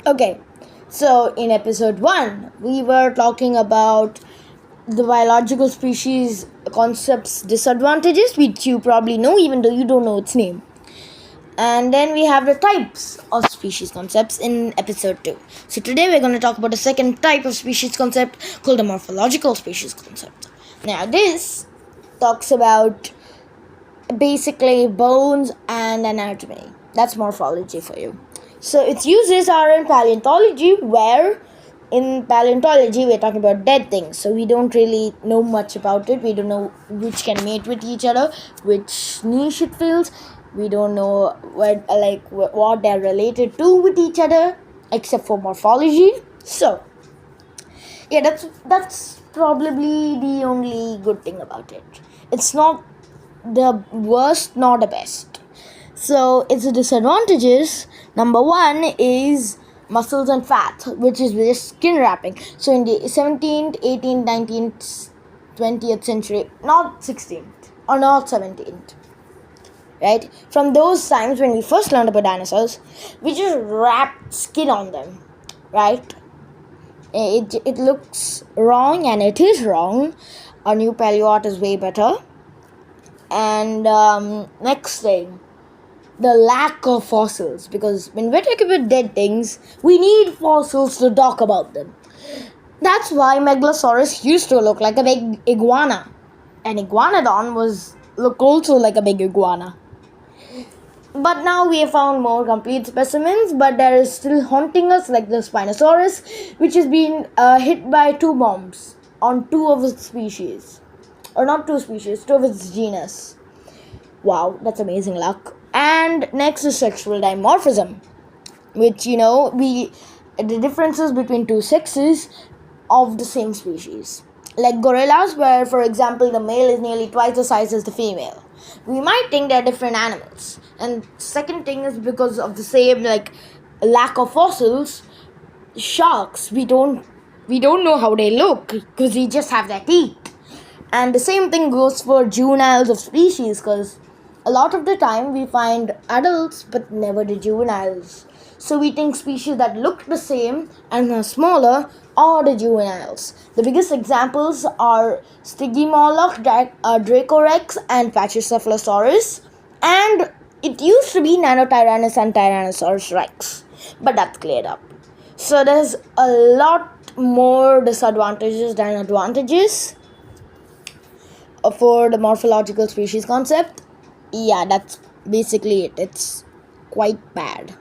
Okay, so in episode 1, we were talking about the biological species concept's disadvantages, which you probably know even though you don't know its name. And then we have the types of species concepts in episode 2. So today we're going to talk about the second type of species concept called the morphological species concept. Now, this talks about basically bones and anatomy. That's morphology for you. So its uses are in paleontology, where in paleontology we're talking about dead things. So we don't really know much about it. We don't know which can mate with each other, which niche it fills. We don't know what they're related to with each other, except for morphology. So yeah, that's probably the only good thing about it. It's not the worst nor the best. So its disadvantages, number 1 is muscles and fat, which is just skin wrapping. So in the 17th, 18th, 19th, 20th century, not 16th or not 17th, right? From those times when we first learned about dinosaurs, we just wrapped skin on them, right? It looks wrong, and it is wrong. Our new paleo art is way better. And next thing, the lack of fossils, because when we're talking about dead things, we need fossils to talk about them. That's why Megalosaurus used to look like a big iguana, and Iguanodon look also like a big iguana. But now we have found more complete specimens, but there is still haunting us, like the Spinosaurus, which has been hit by 2 bombs on 2 of its species. Or not 2 species, 2 of its genus. Wow, that's amazing luck. And next is sexual dimorphism, which, the differences between 2 sexes of the same species. Like gorillas, where, for example, the male is nearly twice the size as the female. We might think they're different animals. And second thing is because of the same, lack of fossils. Sharks, we don't know how they look because we just have their teeth. And the same thing goes for juveniles of species, because a lot of the time we find adults but never the juveniles. So we think species that look the same and are smaller are the juveniles. The biggest examples are Stygimoloch, Dracorex, and Pachycephalosaurus. And it used to be Nanotyrannus and Tyrannosaurus Rex, but that's cleared up. So there's a lot more disadvantages than advantages for the morphological species concept. Yeah, that's basically it. It's quite bad.